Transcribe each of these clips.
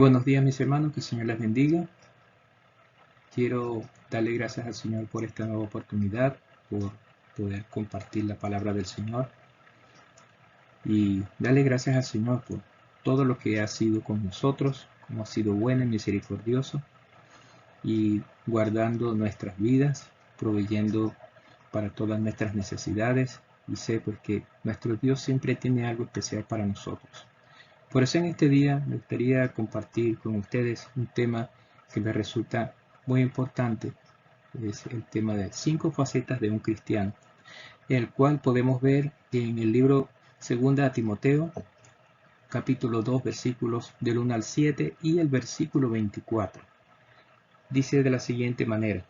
Buenos días mis hermanos, que el Señor les bendiga. Quiero darle gracias al Señor por esta nueva oportunidad, por poder compartir la palabra del Señor y darle gracias al Señor por todo lo que ha sido con nosotros, como ha sido bueno y misericordioso y guardando nuestras vidas, proveyendo para todas nuestras necesidades, y sé pues que nuestro Dios siempre tiene algo especial para nosotros. Por eso en este día me gustaría compartir con ustedes un tema que me resulta muy importante. Es el tema de 5 facetas de un cristiano, el cual podemos ver en el libro 2 Timoteo, capítulo 2, versículos del 1 al 7 y el versículo 24. Dice de la siguiente manera: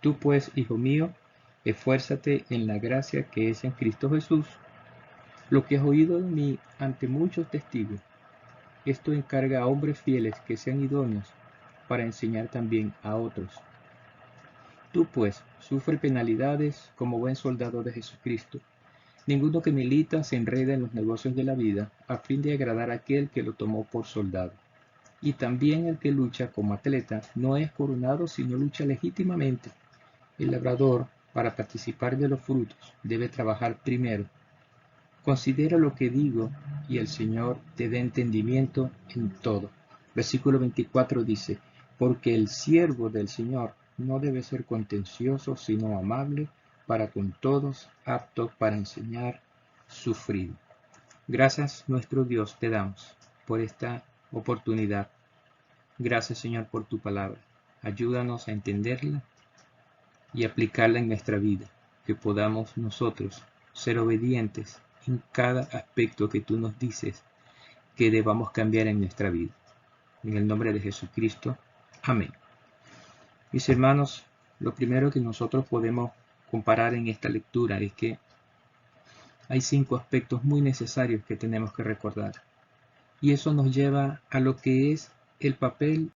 Tú pues, hijo mío, esfuérzate en la gracia que es en Cristo Jesús. Lo que has oído de mí ante muchos testigos, esto encarga a hombres fieles que sean idóneos para enseñar también a otros. Tú pues, sufre penalidades como buen soldado de Jesucristo. Ninguno que milita se enreda en los negocios de la vida a fin de agradar a aquel que lo tomó por soldado. Y también el que lucha como atleta no es coronado sino lucha legítimamente. El labrador, para participar de los frutos, debe trabajar primero. Considera lo que digo y el Señor te dé entendimiento en todo. Versículo 24 dice: Porque el siervo del Señor no debe ser contencioso, sino amable para con todos, apto para enseñar, sufrido. Gracias, nuestro Dios, te damos por esta oportunidad. Gracias, Señor, por tu palabra. Ayúdanos a entenderla y aplicarla en nuestra vida, que podamos nosotros ser obedientes en cada aspecto que tú nos dices que debamos cambiar en nuestra vida. En el nombre de Jesucristo. Amén. Mis hermanos, lo primero que nosotros podemos comparar en esta lectura es que hay 5 aspectos muy necesarios que tenemos que recordar. Y eso nos lleva a lo que es el papel.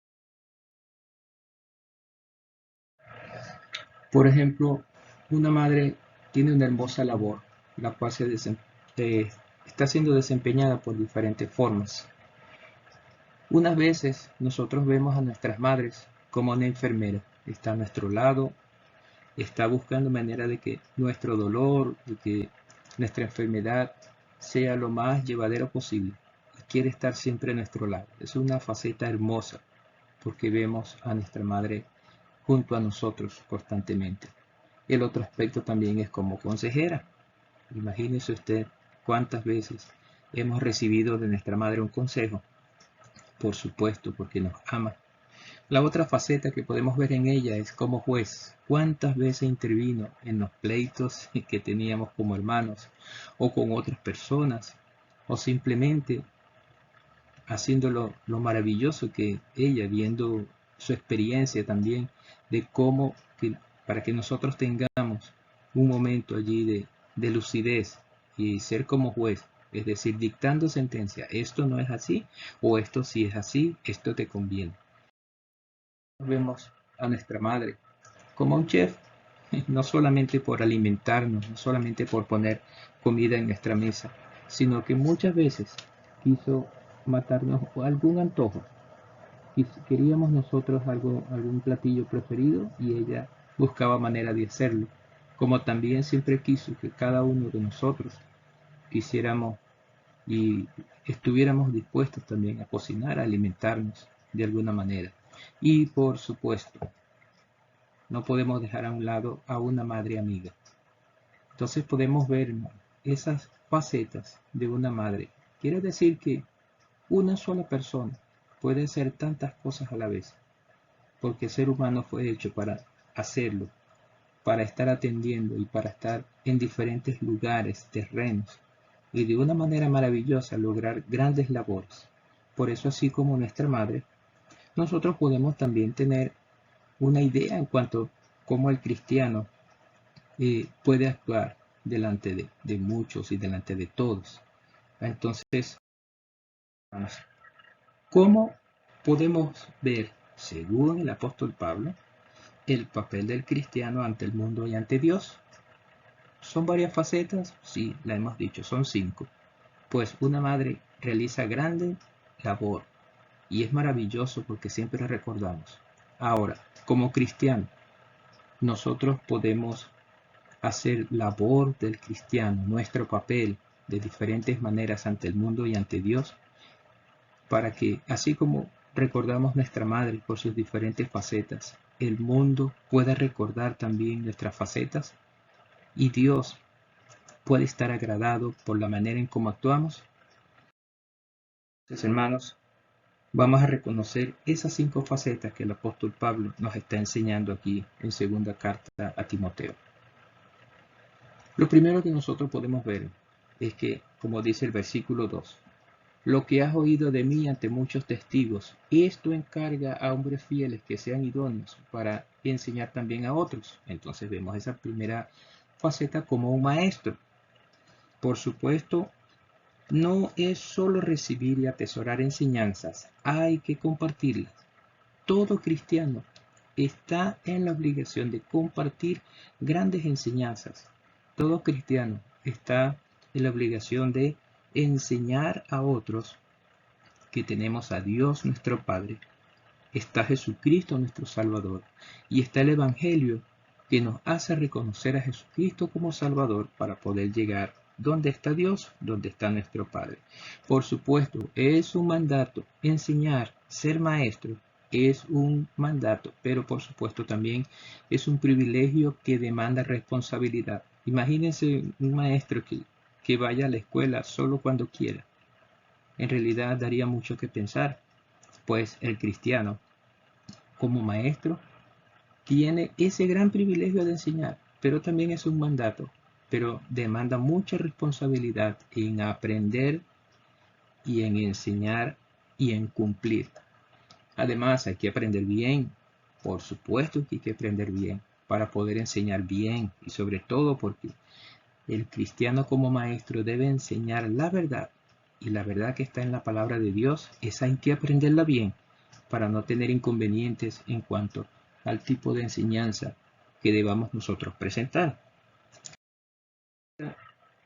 Por ejemplo, una madre tiene una hermosa labor, la cual está siendo desempeñada por diferentes formas. Unas veces nosotros vemos a nuestras madres como una enfermera, está a nuestro lado, está buscando manera de que nuestro dolor, de que nuestra enfermedad sea lo más llevadero posible y quiere estar siempre a nuestro lado. Es una faceta hermosa porque vemos a nuestra madre junto a nosotros constantemente. El otro aspecto también es como consejera. Imagínese usted cuántas veces hemos recibido de nuestra madre un consejo, por supuesto, porque nos ama. La otra faceta que podemos ver en ella es como juez. ¿Cuántas veces intervino en los pleitos que teníamos como hermanos o con otras personas? O simplemente haciéndolo lo maravilloso que ella, viendo su experiencia también de cómo para que nosotros tengamos un momento allí de lucidez y ser como juez, es decir, dictando sentencia, esto no es así o esto sí es así, esto te conviene. Vemos a nuestra madre como un chef, no solamente por alimentarnos, no solamente por poner comida en nuestra mesa, sino que muchas veces quiso matarnos algún antojo. Y si queríamos nosotros algún platillo preferido y ella buscaba manera de hacerlo, como también siempre quiso que cada uno de nosotros quisiéramos y estuviéramos dispuestos también a cocinar, a alimentarnos de alguna manera. Y por supuesto, no podemos dejar a un lado a una madre amiga. Entonces podemos ver esas facetas de una madre. Quiere decir que una sola persona puede hacer tantas cosas a la vez, porque el ser humano fue hecho para hacerlo, para estar atendiendo y para estar en diferentes lugares, terrenos, y de una manera maravillosa lograr grandes labores. Por eso, así como nuestra madre, nosotros podemos también tener una idea en cuanto a cómo el cristiano puede actuar delante de muchos y delante de todos. Entonces, ¿cómo podemos ver, según el apóstol Pablo, el papel del cristiano ante el mundo y ante Dios? ¿Son varias facetas? Sí, la hemos dicho, son 5. Pues una madre realiza grande labor, y es maravilloso porque siempre recordamos. Ahora, como cristianos, nosotros podemos hacer labor del cristiano, nuestro papel, de diferentes maneras ante el mundo y ante Dios, para que, así como recordamos nuestra madre por sus diferentes facetas, el mundo pueda recordar también nuestras facetas y Dios puede estar agradado por la manera en cómo actuamos. Entonces, hermanos, vamos a reconocer esas 5 facetas que el apóstol Pablo nos está enseñando aquí en segunda carta a Timoteo. Lo primero que nosotros podemos ver es que, como dice el versículo 2, lo que has oído de mí ante muchos testigos, esto encarga a hombres fieles que sean idóneos para enseñar también a otros. Entonces vemos esa primera faceta como un maestro. Por supuesto, no es solo recibir y atesorar enseñanzas, hay que compartirlas. Todo cristiano está en la obligación de compartir grandes enseñanzas. Todo cristiano está en la obligación de enseñar a otros que tenemos a Dios nuestro Padre, está Jesucristo nuestro Salvador y está el Evangelio que nos hace reconocer a Jesucristo como Salvador para poder llegar donde está Dios, donde está nuestro Padre. Por supuesto, es un mandato enseñar, ser maestro, es un mandato, pero por supuesto también es un privilegio que demanda responsabilidad. Imagínense un maestro que vaya a la escuela solo cuando quiera. En realidad daría mucho que pensar, pues el cristiano, como maestro, tiene ese gran privilegio de enseñar, pero también es un mandato, pero demanda mucha responsabilidad en aprender y en enseñar y en cumplir. Además, hay que aprender bien, por supuesto que hay que aprender bien, para poder enseñar bien y sobre todo porque el cristiano como maestro debe enseñar la verdad y la verdad que está en la palabra de Dios, esa hay que aprenderla bien para no tener inconvenientes en cuanto al tipo de enseñanza que debamos nosotros presentar.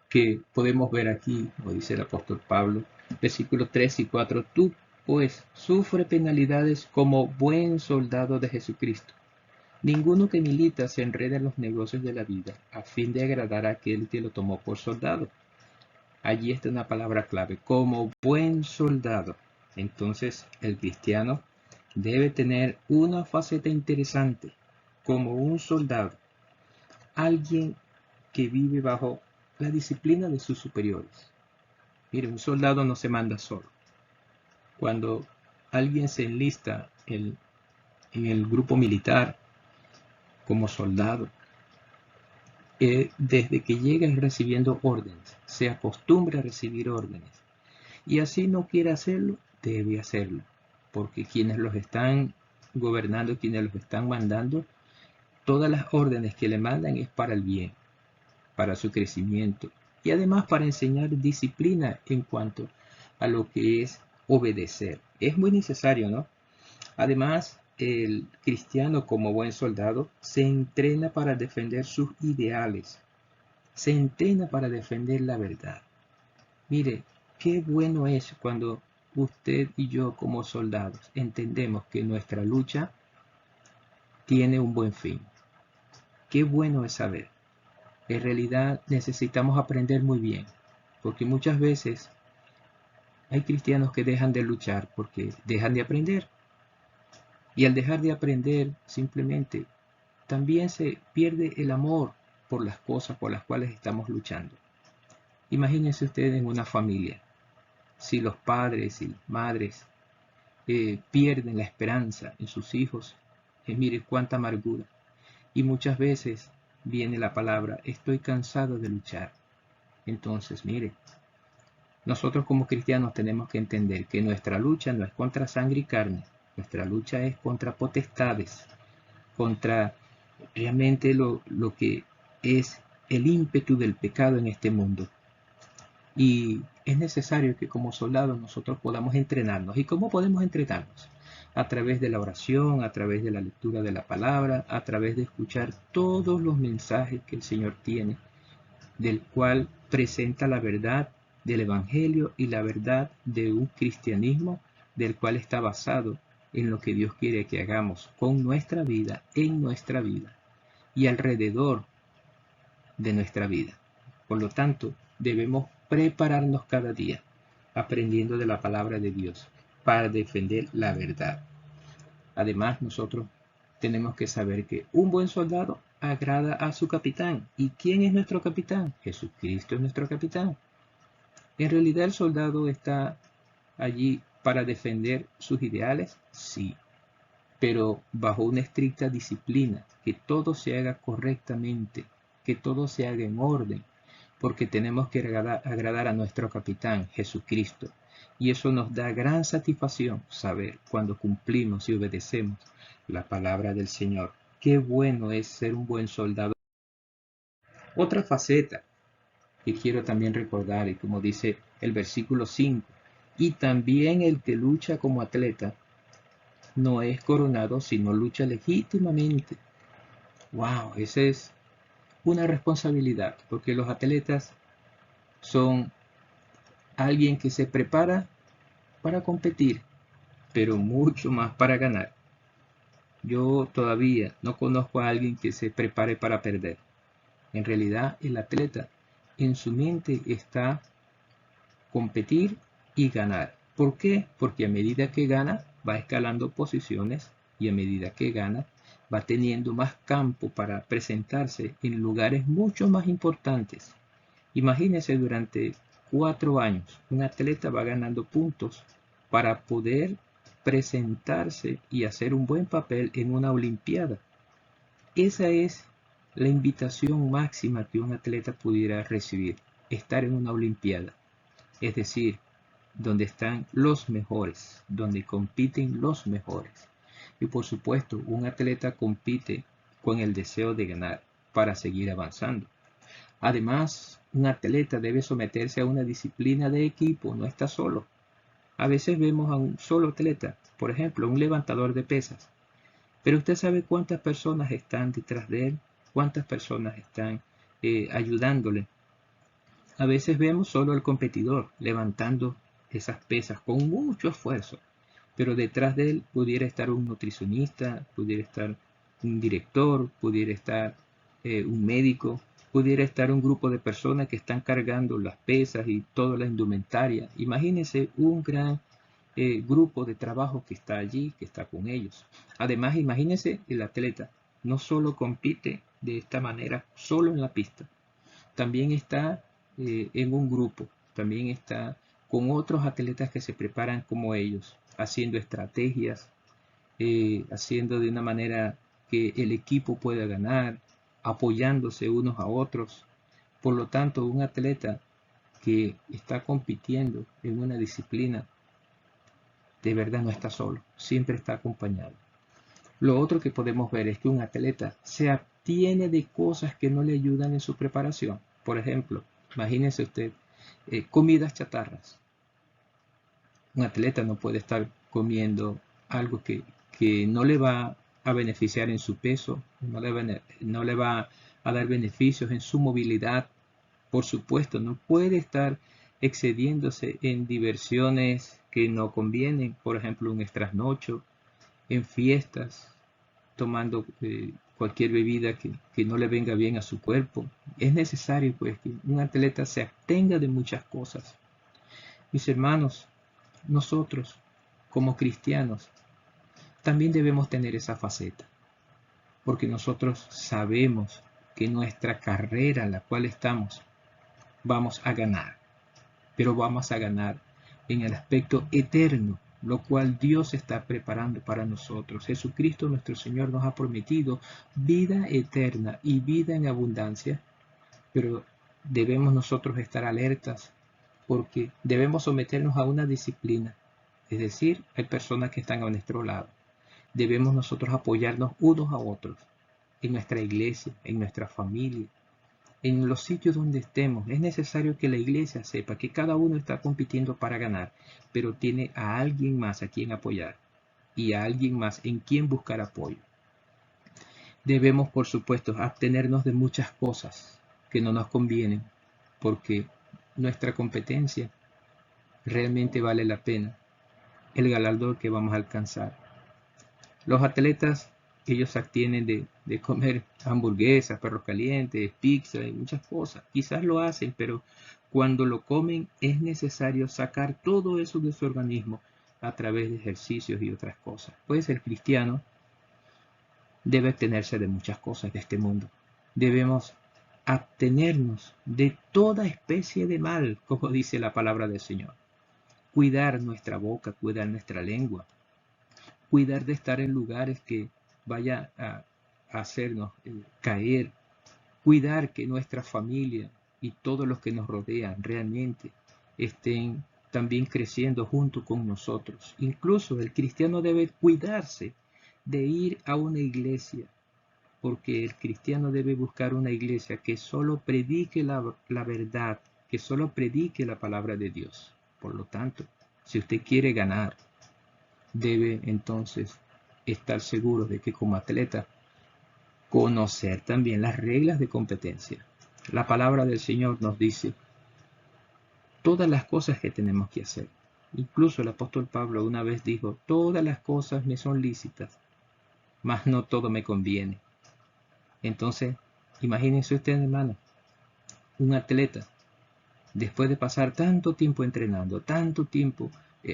Que podemos ver aquí, como dice el apóstol Pablo, versículos 3 y 4, tú pues sufre penalidades como buen soldado de Jesucristo. Ninguno que milita se enreda en los negocios de la vida a fin de agradar a aquel que lo tomó por soldado. Allí está una palabra clave, como buen soldado. Entonces el cristiano debe tener una faceta interesante, como un soldado, alguien que vive bajo la disciplina de sus superiores. Mire, un soldado no se manda solo. Cuando alguien se enlista en el grupo militar como soldado, desde que llega recibiendo órdenes, se acostumbra a recibir órdenes. Y así no quiere hacerlo, debe hacerlo. Porque quienes los están gobernando, quienes los están mandando, todas las órdenes que le mandan es para el bien, para su crecimiento y además para enseñar disciplina en cuanto a lo que es obedecer. Es muy necesario, ¿no? Además, el cristiano como buen soldado se entrena para defender sus ideales, se entrena para defender la verdad. Mire, qué bueno es cuando usted y yo como soldados entendemos que nuestra lucha tiene un buen fin. Qué bueno es saber. En realidad necesitamos aprender muy bien, porque muchas veces hay cristianos que dejan de luchar porque dejan de aprender. Y al dejar de aprender, simplemente también se pierde el amor por las cosas por las cuales estamos luchando. Imagínense ustedes en una familia, si los padres y madres pierden la esperanza en sus hijos, mire cuánta amargura. Y muchas veces viene la palabra, estoy cansado de luchar. Entonces, mire, nosotros como cristianos tenemos que entender que nuestra lucha no es contra sangre y carne, nuestra lucha es contra potestades, contra realmente lo que es el ímpetu del pecado en este mundo. Y es necesario que como soldados nosotros podamos entrenarnos. ¿Y cómo podemos entrenarnos? A través de la oración, a través de la lectura de la palabra, a través de escuchar todos los mensajes que el Señor tiene, del cual presenta la verdad del Evangelio y la verdad de un cristianismo del cual está basado en lo que Dios quiere que hagamos con nuestra vida, en nuestra vida y alrededor de nuestra vida. Por lo tanto, debemos prepararnos cada día aprendiendo de la palabra de Dios para defender la verdad. Además, nosotros tenemos que saber que un buen soldado agrada a su capitán. ¿Y quién es nuestro capitán? Jesucristo es nuestro capitán. ¿En realidad el soldado está allí para defender sus ideales? Sí, pero bajo una estricta disciplina, que todo se haga correctamente, que todo se haga en orden, porque tenemos que agradar a nuestro capitán, Jesucristo. Y eso nos da gran satisfacción saber cuando cumplimos y obedecemos la palabra del Señor. Qué bueno es ser un buen soldado. Otra faceta que quiero también recordar, y como dice el versículo 5, y también el que lucha como atleta no es coronado, sino lucha legítimamente. Wow, esa es una responsabilidad, porque los atletas son alguien que se prepara para competir, pero mucho más para ganar. Yo todavía no conozco a alguien que se prepare para perder. En realidad, el atleta en su mente está competir y ganar. ¿Por qué? Porque a medida que gana, va escalando posiciones y a medida que gana, va teniendo más campo para presentarse en lugares mucho más importantes. Imagínense durante 4 años, un atleta va ganando puntos para poder presentarse y hacer un buen papel en una olimpiada. Esa es la invitación máxima que un atleta pudiera recibir, estar en una olimpiada. Es decir, donde están los mejores, donde compiten los mejores. Y por supuesto, un atleta compite con el deseo de ganar para seguir avanzando. Además, un atleta debe someterse a una disciplina de equipo, no está solo. A veces vemos a un solo atleta, por ejemplo, un levantador de pesas. Pero usted sabe cuántas personas están detrás de él, cuántas personas están ayudándole. A veces vemos solo al competidor levantando esas pesas con mucho esfuerzo, pero detrás de él pudiera estar un nutricionista, pudiera estar un director, pudiera estar un médico, pudiera estar un grupo de personas que están cargando las pesas y toda la indumentaria. Imagínense un gran grupo de trabajo que está allí, que está con ellos. Además, imagínense el atleta no solo compite de esta manera solo en la pista, también está en un grupo, también está con otros atletas que se preparan como ellos, haciendo estrategias, haciendo de una manera que el equipo pueda ganar, apoyándose unos a otros. Por lo tanto, un atleta que está compitiendo en una disciplina, de verdad no está solo, siempre está acompañado. Lo otro que podemos ver es que un atleta se abstiene de cosas que no le ayudan en su preparación. Por ejemplo, imagínese usted comidas chatarras. Un atleta no puede estar comiendo algo que no le va a beneficiar en su peso, no le va a dar beneficios en su movilidad. Por supuesto, no puede estar excediéndose en diversiones que no convienen, por ejemplo, un trasnocho, en fiestas, tomando cualquier bebida que no le venga bien a su cuerpo. Es necesario pues que un atleta se abstenga de muchas cosas. Mis hermanos, nosotros como cristianos también debemos tener esa faceta, porque nosotros sabemos que nuestra carrera en la cual estamos vamos a ganar, pero vamos a ganar en el aspecto eterno, lo cual Dios está preparando para nosotros. Jesucristo nuestro Señor nos ha prometido vida eterna y vida en abundancia, pero debemos nosotros estar alertas porque debemos someternos a una disciplina, es decir, hay personas que están a nuestro lado. Debemos nosotros apoyarnos unos a otros en nuestra iglesia, en nuestra familia, en los sitios donde estemos. Es necesario que la iglesia sepa que cada uno está compitiendo para ganar, pero tiene a alguien más a quien apoyar y a alguien más en quien buscar apoyo. Debemos, por supuesto, abstenernos de muchas cosas que no nos convienen, porque nuestra competencia realmente vale la pena. el galardón que vamos a alcanzar. Los atletas, ellos se abstienen de comer hamburguesas, perros calientes, pizza y muchas cosas. Quizás lo hacen, pero cuando lo comen es necesario sacar todo eso de su organismo a través de ejercicios y otras cosas. Pues el cristiano debe abstenerse de muchas cosas de este mundo. Debemos abstenernos de toda especie de mal, como dice la palabra del Señor. Cuidar nuestra boca, cuidar nuestra lengua, cuidar de estar en lugares que vaya a hacernos caer, cuidar que nuestra familia y todos los que nos rodean realmente estén también creciendo junto con nosotros. Incluso el cristiano debe cuidarse de ir a una iglesia, porque el cristiano debe buscar una iglesia que solo predique la verdad, que solo predique la palabra de Dios. Por lo tanto, si usted quiere ganar, debe entonces estar seguro de que como atleta conocer también las reglas de competencia. La palabra del Señor nos dice todas las cosas que tenemos que hacer. Incluso el apóstol Pablo una vez dijo, todas las cosas me son lícitas, mas no todo me conviene. Entonces, imagínense usted, hermano, un atleta, después de pasar tanto tiempo entrenando, tanto tiempo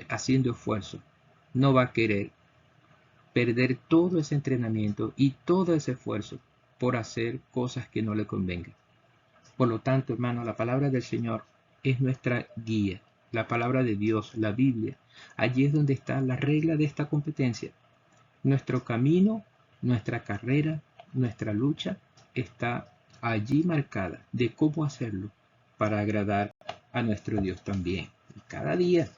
haciendo esfuerzo, no va a querer perder todo ese entrenamiento y todo ese esfuerzo por hacer cosas que no le convengan. Por lo tanto, hermano, la palabra del Señor es nuestra guía. La palabra de Dios, la Biblia, allí es donde está la regla de esta competencia. Nuestro camino, nuestra carrera, nuestra lucha está allí marcada de cómo hacerlo para agradar a nuestro Dios también. Y cada día.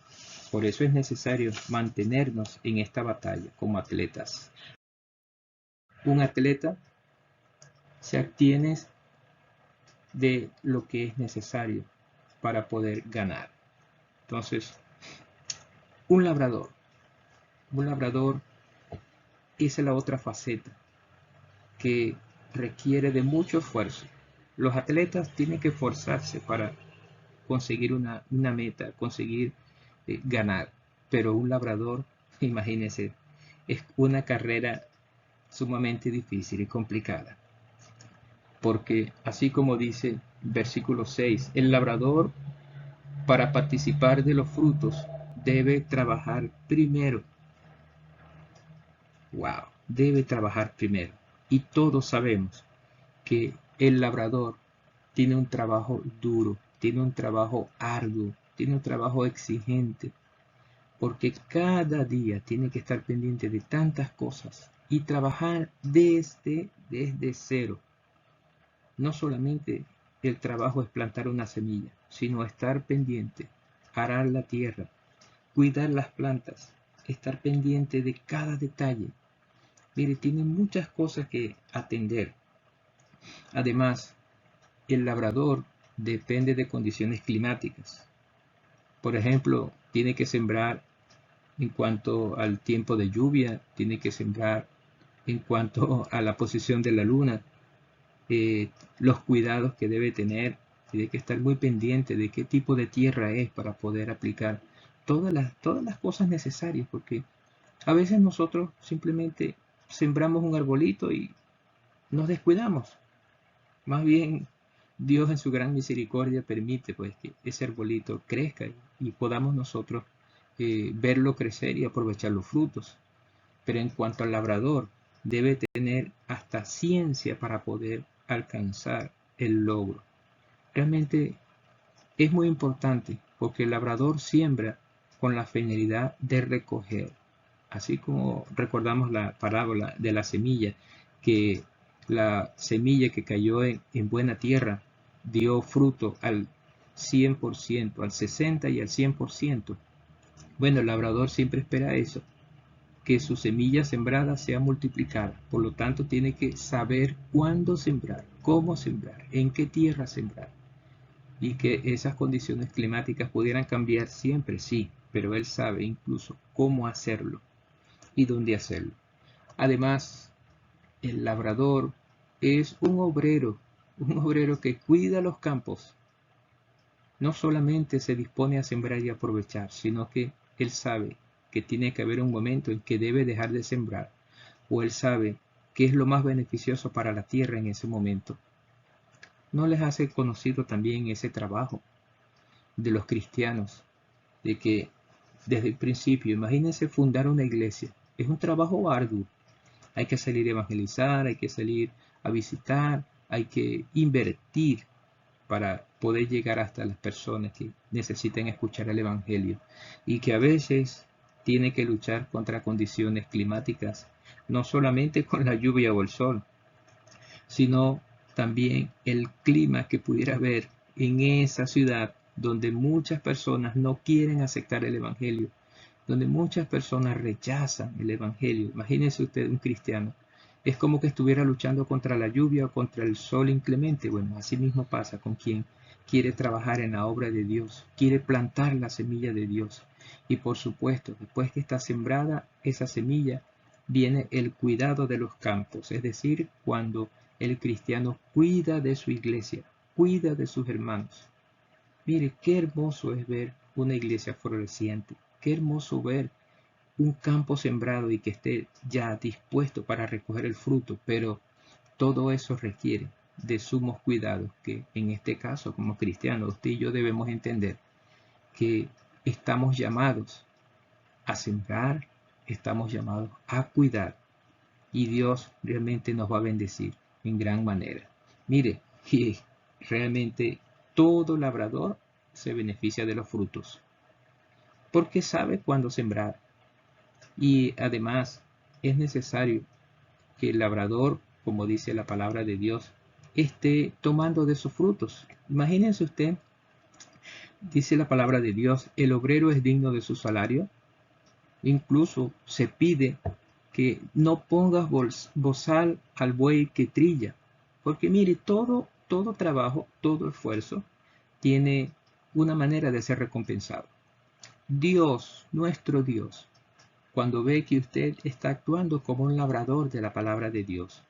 Por eso es necesario mantenernos en esta batalla como atletas. Un atleta se abstiene de lo que es necesario para poder ganar. Entonces, un labrador es la otra faceta que requiere de mucho esfuerzo. Los atletas tienen que esforzarse para conseguir una meta, conseguir ganar, pero un labrador, imagínense, es una carrera sumamente difícil y complicada, porque así como dice versículo 6, el labrador para participar de los frutos debe trabajar primero. Wow, debe trabajar primero. Y todos sabemos que el labrador tiene un trabajo duro, tiene un trabajo arduo, tiene un trabajo exigente, porque cada día tiene que estar pendiente de tantas cosas y trabajar desde cero. No solamente el trabajo es plantar una semilla, sino estar pendiente, arar la tierra, cuidar las plantas, estar pendiente de cada detalle. Mire, tiene muchas cosas que atender. Además, el labrador depende de condiciones climáticas. Por ejemplo, tiene que sembrar en cuanto al tiempo de lluvia, tiene que sembrar en cuanto a la posición de la luna, los cuidados que debe tener, tiene que estar muy pendiente de qué tipo de tierra es para poder aplicar todas las cosas necesarias, porque a veces nosotros simplemente sembramos un arbolito y nos descuidamos. Más bien, Dios en su gran misericordia permite pues que ese arbolito crezca y podamos nosotros verlo crecer y aprovechar los frutos. Pero en cuanto al labrador, debe tener hasta ciencia para poder alcanzar el logro. Realmente es muy importante porque el labrador siembra con la finalidad de recoger. Así como recordamos la parábola de la semilla, que la semilla que cayó en buena tierra dio fruto al 100%, al 60% y al 100%. Bueno, el labrador siempre espera eso, que su semilla sembrada sea multiplicada. Por lo tanto, tiene que saber cuándo sembrar, cómo sembrar, en qué tierra sembrar. Y que esas condiciones climáticas pudieran cambiar siempre, sí, pero él sabe incluso cómo hacerlo y dónde hacerlo. Además, el labrador es un obrero que cuida los campos. No solamente se dispone a sembrar y aprovechar, sino que él sabe que tiene que haber un momento en que debe dejar de sembrar, o él sabe qué es lo más beneficioso para la tierra en ese momento. ¿No les hace conocido también ese trabajo de los cristianos? De que desde el principio, imagínense fundar una iglesia. Es un trabajo arduo. Hay que salir a evangelizar, hay que salir a visitar, hay que invertir para poder llegar hasta las personas que necesitan escuchar el Evangelio y que a veces tiene que luchar contra condiciones climáticas, no solamente con la lluvia o el sol, sino también el clima que pudiera haber en esa ciudad donde muchas personas no quieren aceptar el Evangelio, donde muchas personas rechazan el Evangelio. Imagínese usted un cristiano. Es como que estuviera luchando contra la lluvia o contra el sol inclemente. Bueno, así mismo pasa con quien quiere trabajar en la obra de Dios, quiere plantar la semilla de Dios. Y por supuesto, después que está sembrada esa semilla, viene el cuidado de los campos, es decir, cuando el cristiano cuida de su iglesia, cuida de sus hermanos. Mire, qué hermoso es ver una iglesia floreciente, qué hermoso ver un campo sembrado y que esté ya dispuesto para recoger el fruto, pero todo eso requiere de sumos cuidados que en este caso como cristianos usted y yo debemos entender que estamos llamados a sembrar, estamos llamados a cuidar y Dios realmente nos va a bendecir en gran manera. Mire, que realmente todo labrador se beneficia de los frutos porque sabe cuándo sembrar y además es necesario que el labrador, como dice la palabra de Dios, esté tomando de sus frutos. Imagínense usted, dice la palabra de Dios, el obrero es digno de su salario. Incluso se pide que no pongas bozal al buey que trilla, porque mire, todo trabajo, todo esfuerzo tiene una manera de ser recompensado. Dios, nuestro Dios, cuando ve que usted está actuando como un labrador de la palabra de Dios,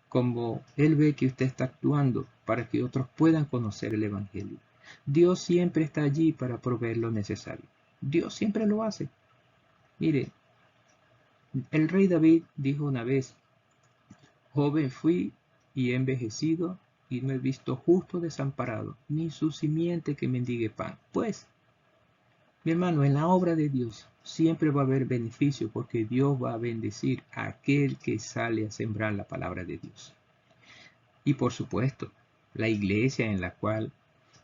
como Él ve que usted está actuando para que otros puedan conocer el Evangelio, Dios siempre está allí para proveer lo necesario. Dios siempre lo hace. Mire, el rey David dijo una vez, joven fui y he envejecido y no he visto justo desamparado, ni su simiente que mendigue pan. Pues, mi hermano, en la obra de Dios siempre va a haber beneficio porque Dios va a bendecir a aquel que sale a sembrar la palabra de Dios. Y por supuesto, la iglesia en la cual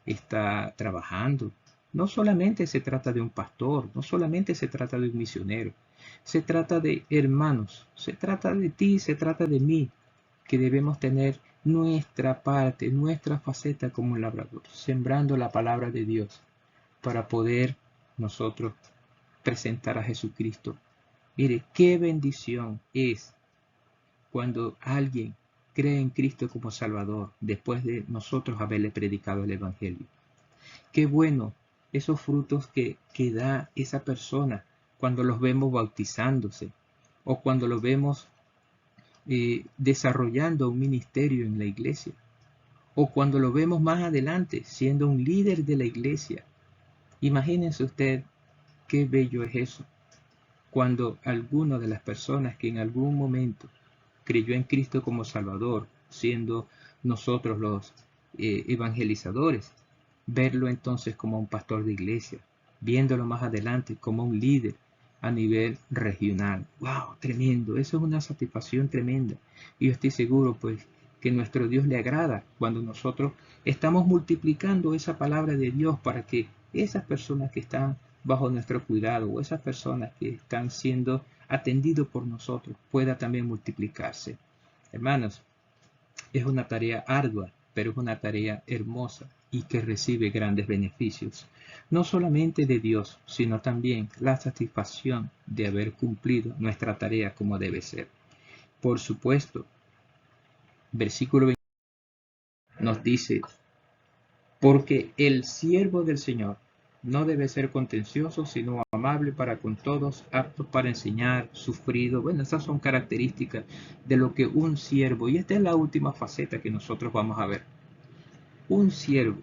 está trabajando, no solamente se trata de un pastor, no solamente se trata de un misionero, se trata de hermanos, se trata de ti, se trata de mí, que debemos tener nuestra parte, nuestra faceta como un labrador, sembrando la palabra de Dios para poder nosotros presentar a Jesucristo. Mire, qué bendición es cuando alguien cree en Cristo como Salvador después de nosotros haberle predicado el Evangelio. Qué bueno esos frutos que da esa persona cuando los vemos bautizándose o cuando los vemos desarrollando un ministerio en la iglesia o cuando lo vemos más adelante siendo un líder de la iglesia. Imagínense usted qué bello es eso, cuando alguna de las personas que en algún momento creyó en Cristo como Salvador, siendo nosotros los evangelizadores, verlo entonces como un pastor de iglesia, viéndolo más adelante como un líder a nivel regional. ¡Wow! Tremendo, eso es una satisfacción tremenda. Y yo estoy seguro pues que nuestro Dios le agrada cuando nosotros estamos multiplicando esa palabra de Dios para que esas personas que están bajo nuestro cuidado o esas personas que están siendo atendidos por nosotros pueda también multiplicarse. Hermanos, es una tarea ardua, pero es una tarea hermosa y que recibe grandes beneficios, no solamente de Dios, sino también la satisfacción de haber cumplido nuestra tarea como debe ser. Por supuesto, versículo 20 nos dice, porque el siervo del Señor no debe ser contencioso, sino amable para con todos, apto para enseñar, sufrido. Bueno, esas son características de lo que un siervo, y esta es la última faceta que nosotros vamos a ver. Un siervo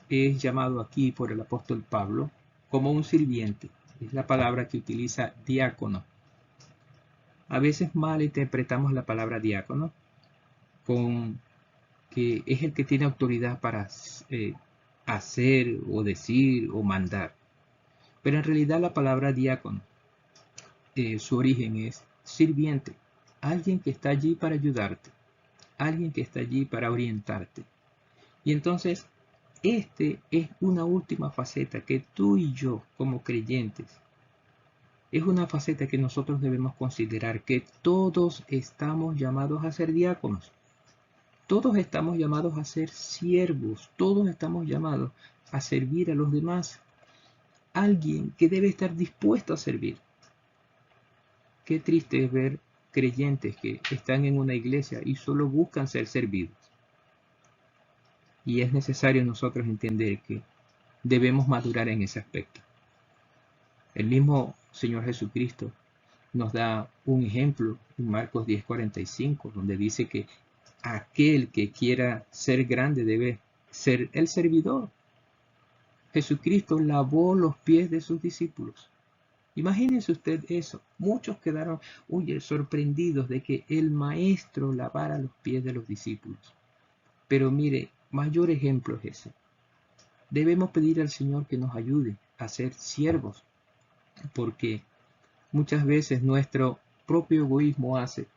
es llamado aquí por el apóstol Pablo como un sirviente. Es la palabra que utiliza diácono. A veces mal interpretamos la palabra diácono con que es el que tiene autoridad para hacer o decir o mandar. Pero en realidad la palabra diácono, su origen es sirviente, alguien que está allí para ayudarte, alguien que está allí para orientarte. Y entonces, este es una última faceta que tú y yo, como creyentes, es una faceta que nosotros debemos considerar, que todos estamos llamados a ser diáconos. Todos estamos llamados a ser siervos, todos estamos llamados a servir a los demás. Alguien que debe estar dispuesto a servir. Qué triste es ver creyentes que están en una iglesia y solo buscan ser servidos. Y es necesario nosotros entender que debemos madurar en ese aspecto. El mismo Señor Jesucristo nos da un ejemplo en Marcos 10:45, donde dice que aquel que quiera ser grande debe ser el servidor. Jesucristo lavó los pies de sus discípulos. Imagínense usted eso. Muchos quedaron sorprendidos de que el maestro lavara los pies de los discípulos. Pero mire, mayor ejemplo es ese. Debemos pedir al Señor que nos ayude a ser siervos, porque muchas veces nuestro propio egoísmo hace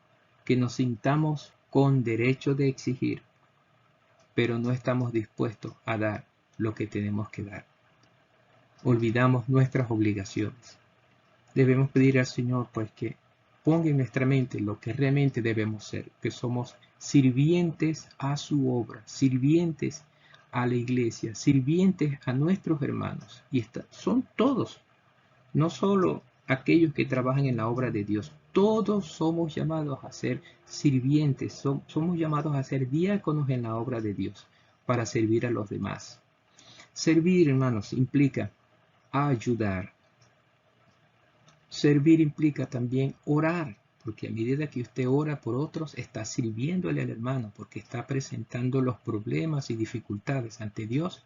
que nos sintamos con derecho de exigir, pero no estamos dispuestos a dar lo que tenemos que dar. Olvidamos nuestras obligaciones. Debemos pedir al Señor pues que ponga en nuestra mente lo que realmente debemos ser, que somos sirvientes a su obra, sirvientes a la iglesia, sirvientes a nuestros hermanos. Y son todos, no solo aquellos que trabajan en la obra de Dios. Todos somos llamados a ser sirvientes, somos llamados a ser diáconos en la obra de Dios, para servir a los demás. Servir, hermanos, implica ayudar. Servir implica también orar, porque a medida que usted ora por otros, está sirviéndole al hermano, porque está presentando los problemas y dificultades ante Dios.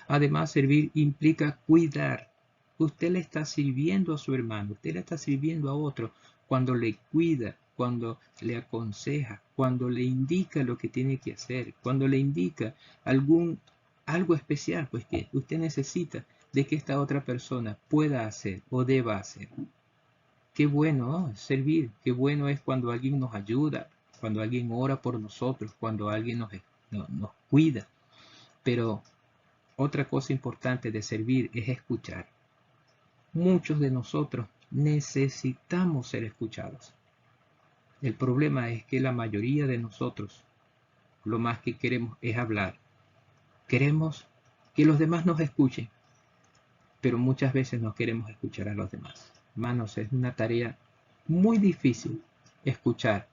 Además, servir implica cuidar. Usted le está sirviendo a su hermano, usted le está sirviendo a otro cuando le cuida, cuando le aconseja, cuando le indica lo que tiene que hacer, cuando le indica algo especial, pues que usted necesita de que esta otra persona pueda hacer o deba hacer. Qué bueno, ¿no? Servir, qué bueno es cuando alguien nos ayuda, cuando alguien ora por nosotros, cuando alguien nos cuida. Pero otra cosa importante de servir es escuchar. Muchos de nosotros necesitamos ser escuchados. El problema es que la mayoría de nosotros lo más que queremos es hablar. Queremos que los demás nos escuchen, pero muchas veces no queremos escuchar a los demás. Hermanos, es una tarea muy difícil escuchar,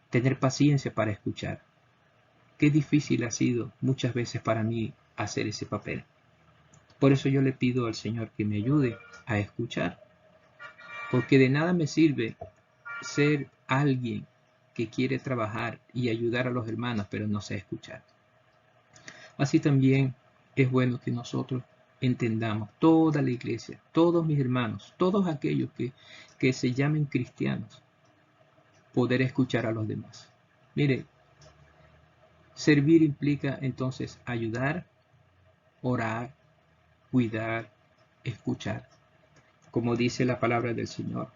tener paciencia para escuchar. Qué difícil ha sido muchas veces para mí hacer ese papel. Por eso yo le pido al Señor que me ayude a escuchar, porque de nada me sirve ser alguien que quiere trabajar y ayudar a los hermanos, pero no sé escuchar. Así también es bueno que nosotros entendamos, toda la iglesia, todos mis hermanos, todos aquellos que se llamen cristianos, poder escuchar a los demás. Mire, servir implica entonces ayudar, orar, cuidar, escuchar. Como dice la palabra del Señor,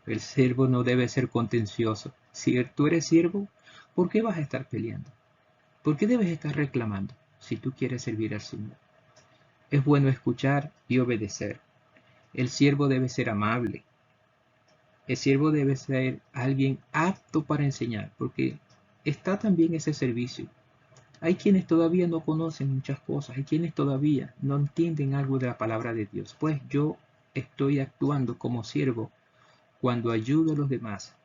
el siervo no debe ser contencioso. Si tú eres siervo, ¿por qué vas a estar peleando? ¿Por qué debes estar reclamando si tú quieres servir al Señor? Es bueno escuchar y obedecer. El siervo debe ser amable. El siervo debe ser alguien apto para enseñar, porque está también ese servicio. Hay quienes todavía no conocen muchas cosas, hay quienes todavía no entienden algo de la palabra de Dios. Pues yo estoy actuando como siervo cuando ayudo a los demás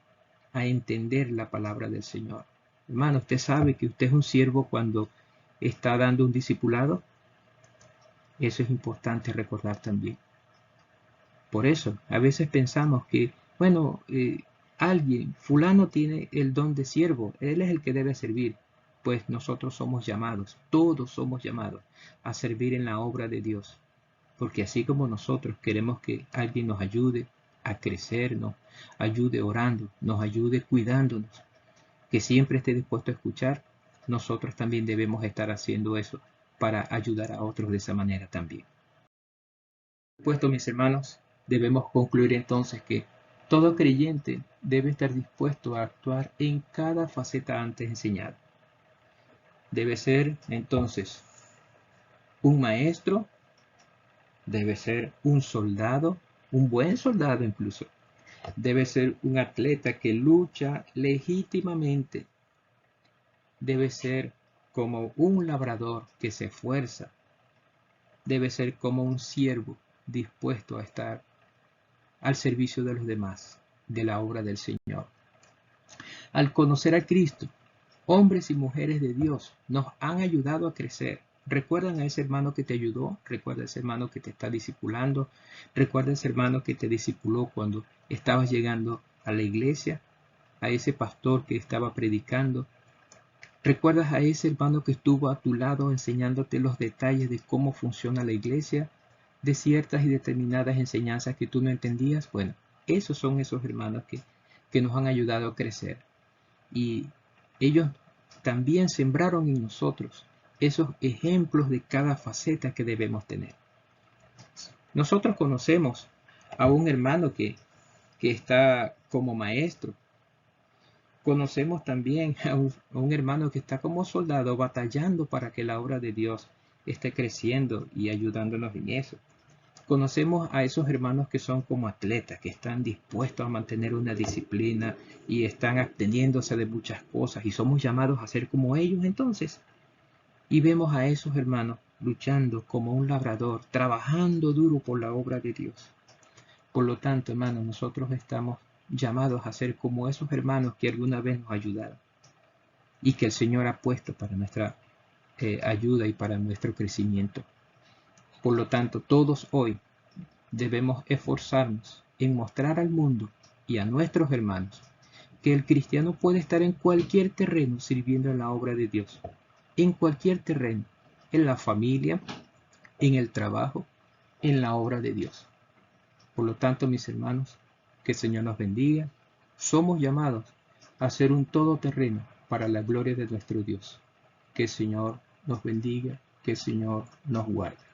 a entender la palabra del Señor. Hermano, ¿usted sabe que usted es un siervo cuando está dando un discipulado? Eso es importante recordar también. Por eso, a veces pensamos que, bueno, alguien, fulano tiene el don de siervo, él es el que debe servir. Pues nosotros somos llamados, todos somos llamados a servir en la obra de Dios. porque así como nosotros queremos que alguien nos ayude a crecer, nos ayude orando, nos ayude cuidándonos, que siempre esté dispuesto a escuchar, nosotros también debemos estar haciendo eso para ayudar a otros de esa manera también. Por supuesto, mis hermanos, debemos concluir entonces que todo creyente debe estar dispuesto a actuar en cada faceta antes enseñada. Debe ser entonces un maestro, debe ser un soldado, un buen soldado incluso. Debe ser un atleta que lucha legítimamente. Debe ser como un labrador que se esfuerza. Debe ser como un siervo dispuesto a estar al servicio de los demás, de la obra del Señor. Al conocer a Cristo, hombres y mujeres de Dios nos han ayudado a crecer. ¿Recuerdan a ese hermano que te ayudó? ¿Recuerda a ese hermano que te está discipulando? ¿Recuerda a ese hermano que te discipuló cuando estabas llegando a la iglesia? ¿A ese pastor que estaba predicando? ¿Recuerdas a ese hermano que estuvo a tu lado enseñándote los detalles de cómo funciona la iglesia? De ciertas y determinadas enseñanzas que tú no entendías. Bueno, esos son esos hermanos que nos han ayudado a crecer. Y ellos también sembraron en nosotros esos ejemplos de cada faceta que debemos tener. Nosotros conocemos a un hermano que está como maestro. Conocemos también a un hermano que está como soldado batallando para que la obra de Dios esté creciendo y ayudándonos en eso. Conocemos a esos hermanos que son como atletas, que están dispuestos a mantener una disciplina y están absteniéndose de muchas cosas y somos llamados a ser como ellos entonces. Y vemos a esos hermanos luchando como un labrador, trabajando duro por la obra de Dios. Por lo tanto, hermanos, nosotros estamos llamados a ser como esos hermanos que alguna vez nos ayudaron y que el Señor ha puesto para nuestra ayuda y para nuestro crecimiento. Por lo tanto, todos hoy debemos esforzarnos en mostrar al mundo y a nuestros hermanos que el cristiano puede estar en cualquier terreno sirviendo en la obra de Dios. En cualquier terreno, en la familia, en el trabajo, en la obra de Dios. Por lo tanto, mis hermanos, que el Señor nos bendiga. Somos llamados a ser un todoterreno para la gloria de nuestro Dios. Que el Señor nos bendiga, que el Señor nos guarde.